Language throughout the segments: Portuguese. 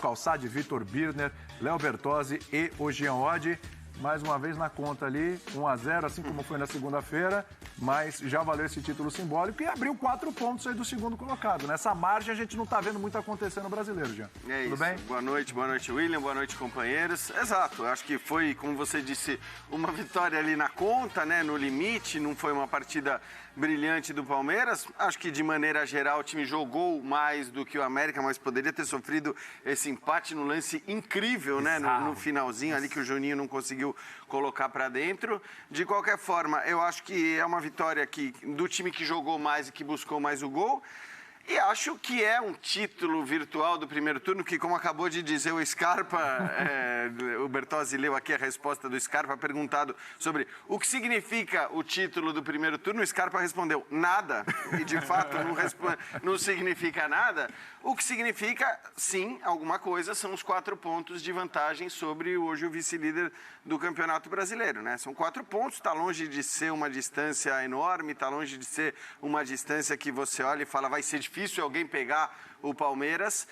Calçade, Vitor Birner, Léo Bertozzi e o Jean Oddi. Mais uma vez na conta ali, 1-0, assim como foi na segunda-feira, mas já valeu esse título simbólico e abriu 4 pontos aí do segundo colocado. Nessa margem a gente não está vendo muito acontecer no Brasileiro, Jean. É Tudo isso. bem? Boa noite, William, boa noite, companheiros. Exato, eu acho que foi, como você disse, uma vitória ali na conta, né, no limite, não foi uma partida brilhante do Palmeiras. Acho que de maneira geral o time jogou mais do que o América, mas poderia ter sofrido esse empate no lance incrível, né, no finalzinho ali que o Juninho não conseguiu colocar para dentro. De qualquer forma, eu acho que é uma vitória do time que jogou mais e que buscou mais o gol. E acho que é um título virtual do primeiro turno, que, como acabou de dizer o Scarpa, o Bertozzi leu aqui a resposta do Scarpa, perguntado sobre o que significa o título do primeiro turno. O Scarpa respondeu, nada. E, de fato, não significa nada. O que significa, sim, alguma coisa, são os 4 pontos de vantagem sobre hoje o vice-líder do Campeonato Brasileiro, né? São 4 pontos, está longe de ser uma distância enorme, está longe de ser uma distância que você olha e fala, vai ser difícil alguém pegar o Palmeiras.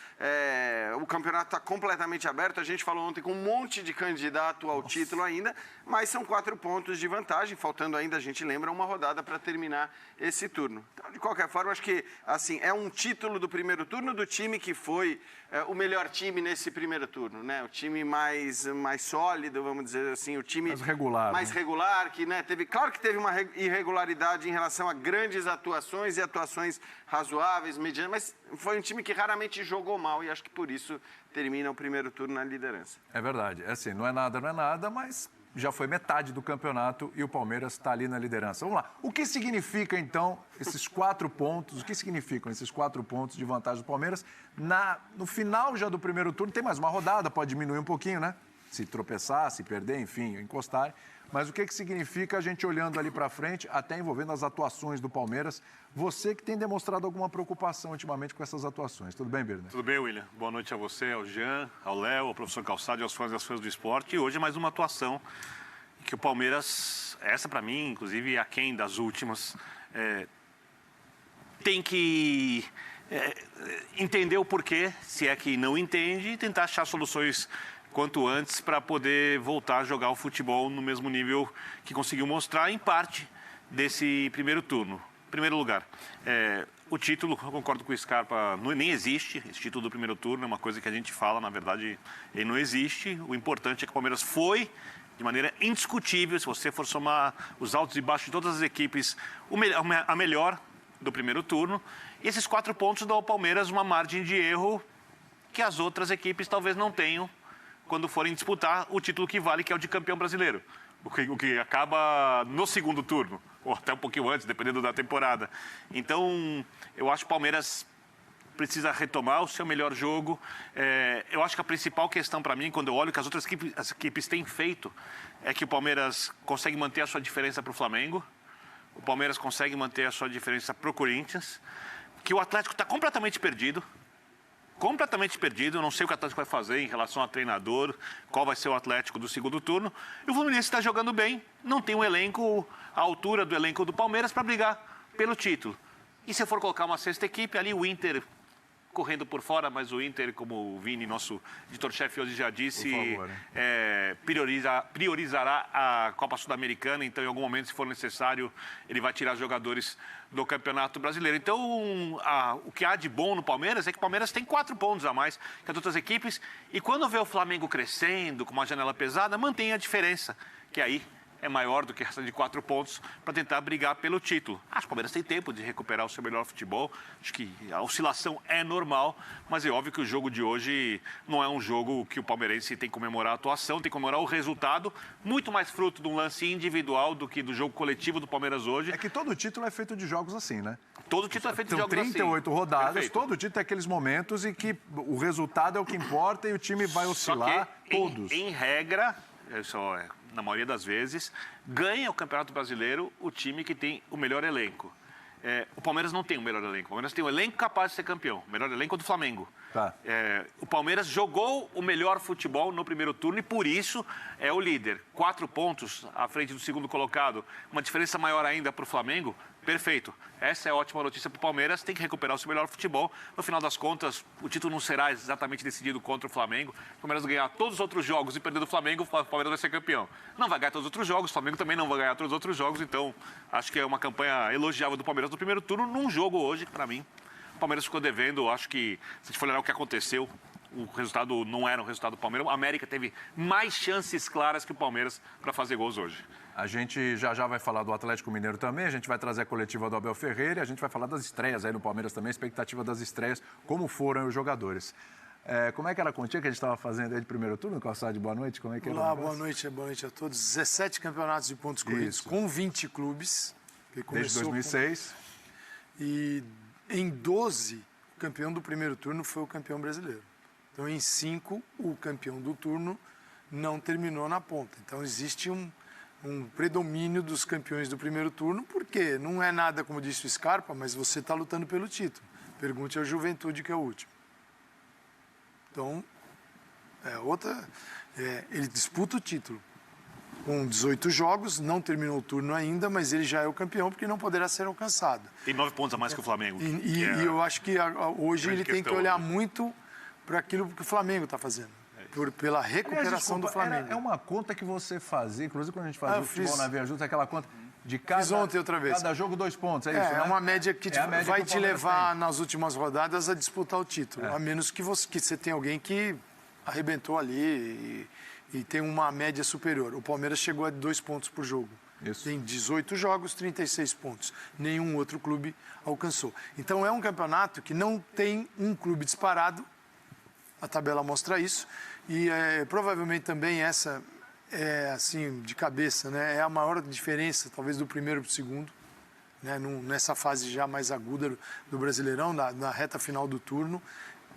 O campeonato está completamente aberto. A gente falou ontem com um monte de candidato ao título ainda, mas são 4 pontos de vantagem, faltando ainda, a gente lembra, uma rodada para terminar esse turno. Então, de qualquer forma, acho que assim, é um título do primeiro turno do time que foi o melhor time nesse primeiro turno, né? O time mais sólido, vamos dizer assim, o time mais regular, que, né, claro que teve uma irregularidade em relação a grandes atuações e atuações razoáveis, medianas, mas foi um time que raramente jogou mal e acho que por isso termina o primeiro turno na liderança. É verdade. É assim, não é nada, mas já foi metade do campeonato e o Palmeiras está ali na liderança. Vamos lá. O que significa, então, esses 4 pontos? O que significam esses 4 pontos de vantagem do Palmeiras? No final já do primeiro turno, tem mais uma rodada, pode diminuir um pouquinho, né? Se tropeçar, se perder, enfim, encostar. Mas o que significa a gente olhando ali para frente, até envolvendo as atuações do Palmeiras? Você que tem demonstrado alguma preocupação ultimamente com essas atuações. Tudo bem, Birner? Tudo bem, William. Boa noite a você, ao Jean, ao Léo, ao professor Calçado e aos fãs e às fãs do esporte. E hoje mais uma atuação que o Palmeiras, essa para mim, inclusive, aquém das últimas, tem que entender o porquê, se é que não entende, e tentar achar soluções quanto antes para poder voltar a jogar o futebol no mesmo nível que conseguiu mostrar em parte desse primeiro turno. Em primeiro lugar, o título, eu concordo com o Scarpa, nem existe. Esse título do primeiro turno é uma coisa que a gente fala, na verdade, ele não existe. O importante é que o Palmeiras foi, de maneira indiscutível, se você for somar os altos e baixos de todas as equipes, a melhor do primeiro turno. E esses 4 pontos dão ao Palmeiras uma margem de erro que as outras equipes talvez não tenham quando forem disputar o título que vale, que é o de campeão brasileiro. O que acaba no segundo turno, ou até um pouquinho antes, dependendo da temporada. Então, eu acho que o Palmeiras precisa retomar o seu melhor jogo. Eu acho que a principal questão para mim, quando eu olho que as outras equipes têm feito, é que o Palmeiras consegue manter a sua diferença para o Flamengo, o Palmeiras consegue manter a sua diferença para o Corinthians, que o Atlético está completamente perdido. Eu não sei o que o Atlético vai fazer em relação a treinador, qual vai ser o Atlético do segundo turno. E o Fluminense está jogando bem, não tem um elenco à altura do elenco do Palmeiras para brigar pelo título. E se for colocar uma sexta equipe, ali o Inter correndo por fora, mas o Inter, como o Vini, nosso editor-chefe hoje já disse, priorizará a Copa Sul-Americana, então em algum momento, se for necessário, ele vai tirar jogadores do Campeonato Brasileiro. Então, o que há de bom no Palmeiras é que o Palmeiras tem 4 pontos a mais que as outras equipes, e quando vê o Flamengo crescendo, com uma janela pesada, mantém a diferença, que aí é maior do que essa de 4 pontos para tentar brigar pelo título. Acho que o Palmeiras tem tempo de recuperar o seu melhor futebol. Acho que a oscilação é normal, mas é óbvio que o jogo de hoje não é um jogo que o palmeirense tem que comemorar a atuação, tem que comemorar o resultado, muito mais fruto de um lance individual do que do jogo coletivo do Palmeiras hoje. É que todo título é feito de jogos assim, né? Todo título é feito de jogos assim. São 38 rodadas, Perfeito. Todo título tem aqueles momentos em que o resultado é o que importa e o time vai oscilar todos. Em regra, na maioria das vezes, ganha o Campeonato Brasileiro o time que tem o melhor elenco. O Palmeiras não tem o melhor elenco. O Palmeiras tem um elenco capaz de ser campeão. O melhor elenco é do Flamengo. Tá. O Palmeiras jogou o melhor futebol no primeiro turno e, por isso, é o líder. 4 pontos à frente do segundo colocado. Uma diferença maior ainda para o Flamengo. Perfeito. Essa é ótima notícia para o Palmeiras. Tem que recuperar o seu melhor futebol. No final das contas, o título não será exatamente decidido contra o Flamengo. O Palmeiras ganhar todos os outros jogos e perder do Flamengo, o Palmeiras vai ser campeão. Não vai ganhar todos os outros jogos, o Flamengo também não vai ganhar todos os outros jogos. Então, acho que é uma campanha elogiável do Palmeiras no primeiro turno. Num jogo hoje, para mim, o Palmeiras ficou devendo. Acho que, se a gente for olhar o que aconteceu, o resultado não era o resultado do Palmeiras. A América teve mais chances claras que o Palmeiras para fazer gols hoje. A gente já vai falar do Atlético Mineiro também, a gente vai trazer a coletiva do Abel Ferreira e a gente vai falar das estreias aí no Palmeiras também, a expectativa das estreias, como foram os jogadores. Como é que era a continha que a gente estava fazendo aí de primeiro turno, Calçade? Boa noite, como é que era? Olá, boa noite a todos. 17 campeonatos de pontos corridos com 20 clubes. Desde 2006. E em 12, o campeão do primeiro turno foi o campeão brasileiro. Então, em 5, o campeão do turno não terminou na ponta. Então, existe um predomínio dos campeões do primeiro turno, porque não é nada, como disse o Scarpa, mas você está lutando pelo título. Pergunte ao Juventude, que é o último. Então, ele disputa o título. Com 18 jogos, não terminou o turno ainda, mas ele já é o campeão, porque não poderá ser alcançado. Tem 9 pontos a mais que o Flamengo. E eu acho que hoje ele tem que olhar muito para aquilo que o Flamengo está fazendo. Pela recuperação do Flamengo. É uma conta que você fazia, inclusive quando a gente fazia o futebol na Via Justa, aquela conta de cada, ontem outra vez. Cada jogo 2 pontos, é isso, né? É uma média que vai te levar tem. Nas últimas rodadas a disputar o título. A menos que você tenha alguém que arrebentou ali e tem uma média superior. O Palmeiras chegou a 2 pontos por jogo. Isso. Tem 18 jogos, 36 pontos. Nenhum outro clube alcançou. Então é um campeonato que não tem um clube disparado. A tabela mostra isso. E provavelmente também essa assim, de cabeça, né? É a maior diferença, talvez, do primeiro para o segundo, né? Nessa fase já mais aguda do Brasileirão, na reta final do turno.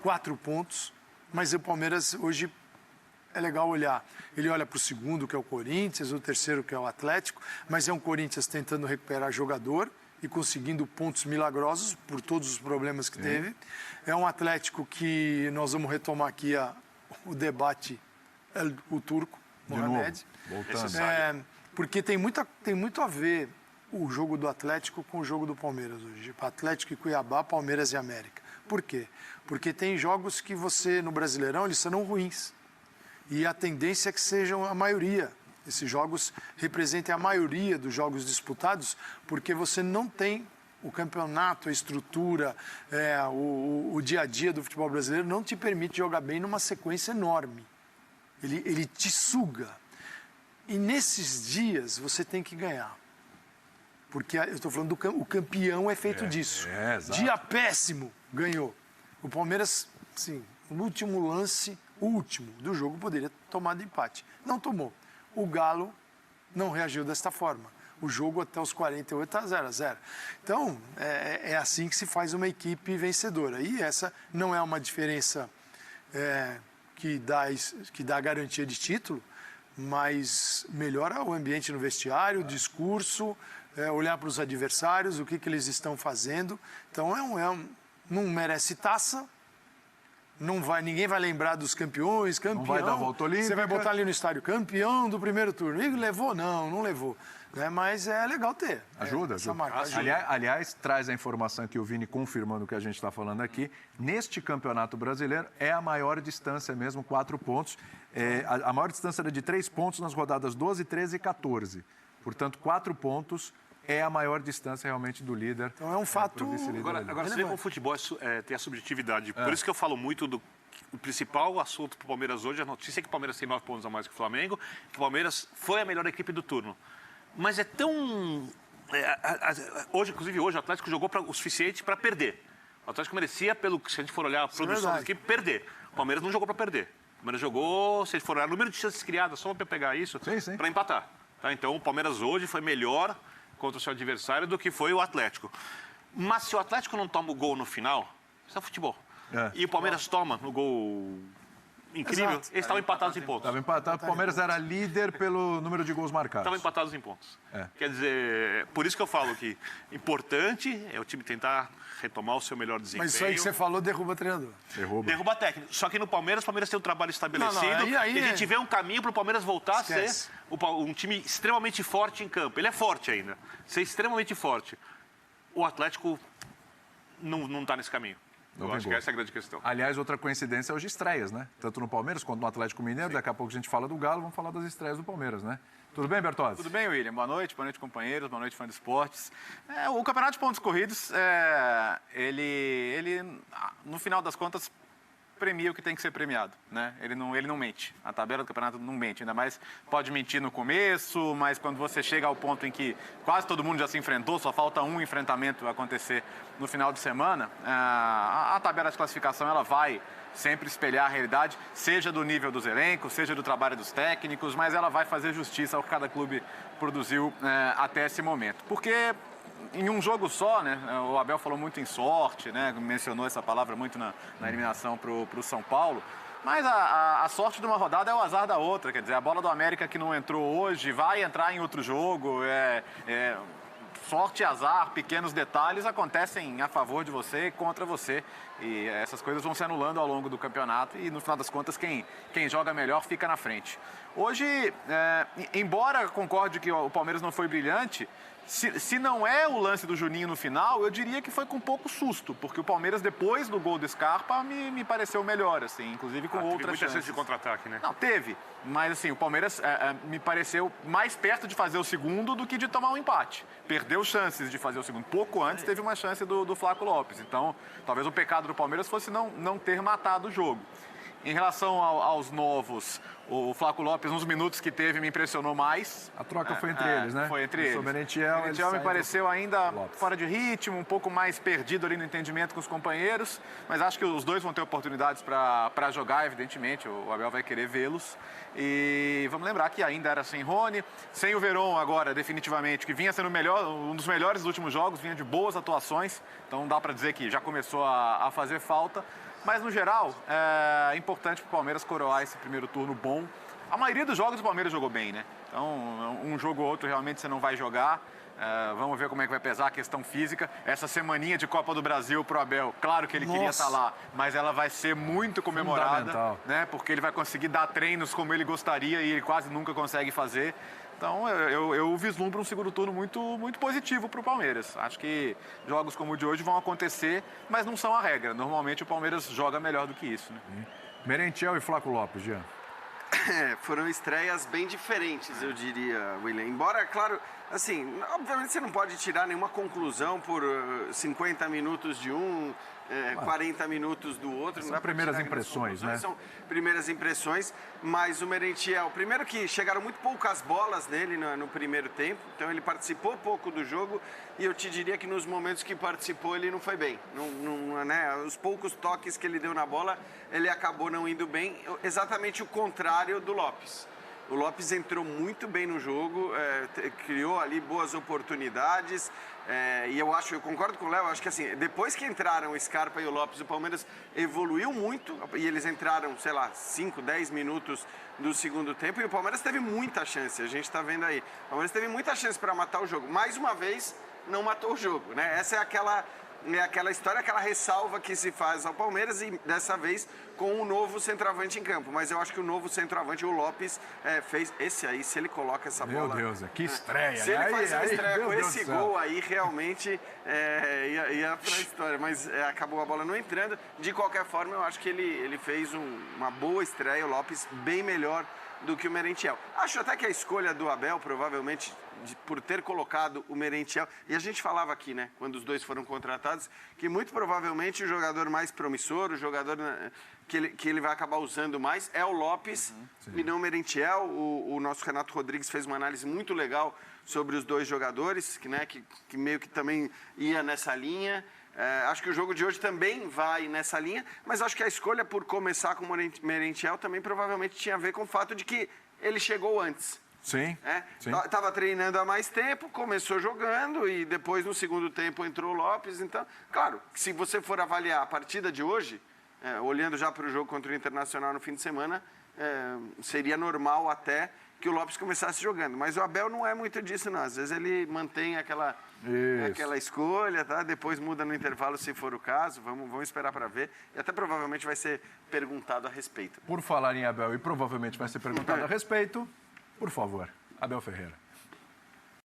4 pontos, mas o Palmeiras hoje é legal olhar. Ele olha para o segundo, que é o Corinthians, o terceiro, que é o Atlético, mas é um Corinthians tentando recuperar jogador e conseguindo pontos milagrosos por todos os problemas que teve. É um Atlético que nós vamos retomar aqui o debate, o turco, Mohamed. Voltando. Porque tem muito a ver o jogo do Atlético com o jogo do Palmeiras hoje. Atlético e Cuiabá, Palmeiras e América. Por quê? Porque tem jogos que no Brasileirão, eles serão ruins. E a tendência é que sejam a maioria. Esses jogos representem a maioria dos jogos disputados, porque você não tem o campeonato, a estrutura, o dia a dia do futebol brasileiro não te permite jogar bem numa sequência enorme. Ele te suga. E nesses dias você tem que ganhar. Porque eu estou falando o campeão é feito disso. Dia péssimo, ganhou. O Palmeiras, sim, no último lance, último do jogo, poderia tomar de empate. Não tomou. O Galo não reagiu desta forma. O jogo até os 48 está 0-0. Então, é assim que se faz uma equipe vencedora. E essa não é uma diferença que dá garantia de título, mas melhora o ambiente no vestiário, o discurso, olhar para os adversários, o que eles estão fazendo. Então, não merece taça. Ninguém vai lembrar dos campeões, campeão. Não vai dar volta olímpica. Você vai botar ali no estádio, campeão do primeiro turno. E levou? Não levou. Mas é legal ter. Ajuda. Essa marca ajuda. Aliás, traz a informação que o Vini confirmando o que a gente está falando aqui. Neste Campeonato Brasileiro é a maior distância mesmo, 4 pontos. A maior distância era de 3 pontos nas rodadas 12, 13 e 14. Portanto, 4 pontos é a maior distância realmente do líder. Então é um fato... Agora você vê como o futebol tem a subjetividade. Por isso que eu falo muito o principal assunto para o Palmeiras hoje, a notícia é que o Palmeiras tem 9 pontos a mais que o Flamengo, que o Palmeiras foi a melhor equipe do turno. Mas é tão... Inclusive hoje, o Atlético jogou o suficiente para perder. O Atlético merecia, se a gente for olhar a produção da equipe, perder. O Palmeiras não jogou para perder. O Palmeiras jogou, se a gente for olhar o número de chances criadas, só para pegar isso, para empatar. Tá? Então o Palmeiras hoje foi melhor contra o seu adversário do que foi o Atlético. Mas se o Atlético não toma o gol no final, isso é futebol. E o Palmeiras toma no gol incrível? Exato. Eles estavam empatados em pontos. Estava empatado, o Palmeiras era líder pelo número de gols marcados. Estavam empatados em pontos. É. Quer dizer, por isso que eu falo que importante é o time tentar retomar o seu melhor desempenho. Mas isso aí que você falou derruba treinador. Derruba técnico. Só que no Palmeiras, o Palmeiras tem um trabalho estabelecido. Aí e a gente vê um caminho para o Palmeiras voltar Esquece. a ser um time extremamente forte em campo. Ele é forte ainda. Ser extremamente forte. O Atlético não está nesse caminho. Eu acho que essa é a grande questão. Aliás, outra coincidência é hoje estreias, né? Tanto no Palmeiras quanto no Atlético Mineiro. Daqui a pouco a gente fala do Galo, vamos falar das estreias do Palmeiras, né? Tudo bem, Bertozzi? Tudo bem, William? Boa noite companheiros, boa noite, fã de esportes. O campeonato de pontos corridos, ele, no final das contas, premia o que tem que ser premiado, né? Ele não mente. A tabela do campeonato não mente. Ainda mais pode mentir no começo, mas quando você chega ao ponto em que quase todo mundo já se enfrentou, só falta um enfrentamento acontecer no final de semana, a tabela de classificação ela vai sempre espelhar a realidade, seja do nível dos elencos, seja do trabalho dos técnicos, mas ela vai fazer justiça ao que cada clube produziu até esse momento. Porque em um jogo só, né? O Abel falou muito em sorte, né? Mencionou essa palavra muito na eliminação para o São Paulo. Mas a sorte de uma rodada é o azar da outra. Quer dizer, a bola do América que não entrou hoje vai entrar em outro jogo. Sorte e azar, pequenos detalhes acontecem a favor de você e contra você. E essas coisas vão se anulando ao longo do campeonato e, no final das contas, quem joga melhor fica na frente. Hoje, embora concorde que o Palmeiras não foi brilhante, se não é o lance do Juninho no final, eu diria que foi com pouco susto, porque o Palmeiras, depois do gol do Scarpa, me pareceu melhor, assim, inclusive com outras muita chances. chance de contra-ataque, né? Não, teve, mas assim, o Palmeiras me pareceu mais perto de fazer o segundo do que de tomar um empate. Perdeu chances de fazer o segundo. Pouco antes teve uma chance do Flaco Lopes, então talvez o pecado do Palmeiras fosse não ter matado o jogo. Em relação aos novos, o Flaco Lopes, nos minutos que teve, me impressionou mais. A troca foi entre eles, né? Foi entre eles. O Merentiel me pareceu ainda Lopes. fora de ritmo, um pouco mais perdido ali no entendimento com os companheiros, mas acho que os dois vão ter oportunidades para jogar, evidentemente, o Abel vai querer vê-los. E vamos lembrar que ainda era sem Rony, sem o Veron agora, definitivamente, que vinha sendo um dos melhores dos últimos jogos, vinha de boas atuações, então dá para dizer que já começou a fazer falta. Mas, no geral, é importante para o Palmeiras coroar esse primeiro turno bom. A maioria dos jogos o Palmeiras jogou bem, né? Então, um jogo ou outro realmente você não vai jogar. Vamos ver como é que vai pesar a questão física. Essa semaninha de Copa do Brasil pro Abel, claro que ele queria estar lá, mas ela vai ser muito comemorada, né? Porque ele vai conseguir dar treinos como ele gostaria e ele quase nunca consegue fazer. Então, eu vislumbro um segundo turno muito, muito positivo para o Palmeiras. Acho que jogos como o de hoje vão acontecer, mas não são a regra. Normalmente o Palmeiras joga melhor do que isso, né? Merentiel e Flaco Lopes, Jean. Foram estreias bem diferentes, eu diria, William. Embora, claro, assim, obviamente você não pode tirar nenhuma conclusão por 50 minutos de um, 40 minutos do outro. São primeiras impressões, né? São primeiras impressões, mas o Merentiel, primeiro que chegaram muito poucas bolas nele no primeiro tempo, então ele participou pouco do jogo e eu te diria que nos momentos que participou ele não foi bem. Né? Os poucos toques que ele deu na bola, ele acabou não indo bem, exatamente o contrário do Lopes. O Lopes entrou muito bem no jogo, criou ali boas oportunidades e eu concordo com o Léo, acho que assim, depois que entraram o Scarpa e o Lopes, o Palmeiras evoluiu muito e eles entraram, sei lá, 5, 10 minutos do segundo tempo e o Palmeiras teve muita chance, a gente está vendo aí. O Palmeiras teve muita chance para matar o jogo. Mais uma vez, não matou o jogo, né? Essa é aquela história, aquela ressalva que se faz ao Palmeiras e dessa vez com o novo centroavante em campo. Mas eu acho que o novo centroavante, o Lopes, fez esse aí, se ele coloca essa bola... Meu Deus, que estreia! Se ele faz uma estreia com esse gol aí, realmente ia pra história. Mas acabou a bola não entrando. De qualquer forma, eu acho que ele fez uma boa estreia, o Lopes bem melhor do que o Merentiel. Acho até que a escolha do Abel, provavelmente, por ter colocado o Merentiel, e a gente falava aqui, né, quando os dois foram contratados, que muito provavelmente o jogador mais promissor, o jogador que ele vai acabar usando mais é o Lopes e não o Merentiel. O nosso Renato Rodrigues fez uma análise muito legal sobre os dois jogadores, que meio que também ia nessa linha. Acho que o jogo de hoje também vai nessa linha, mas acho que a escolha por começar com o Merentiel também provavelmente tinha a ver com o fato de que ele chegou antes. Sim. Estava treinando há mais tempo, começou jogando e depois no segundo tempo entrou o Lopes. Então, claro, se você for avaliar a partida de hoje, olhando já para o jogo contra o Internacional no fim de semana, seria normal até que o Lopes começasse jogando. Mas o Abel não é muito disso, não. Às vezes ele mantém aquela escolha, tá? Depois muda no intervalo, se for o caso. Vamos esperar para ver. E até provavelmente vai ser perguntado a respeito. Por falar em Abel e provavelmente vai ser perguntado a respeito, por favor, Abel Ferreira.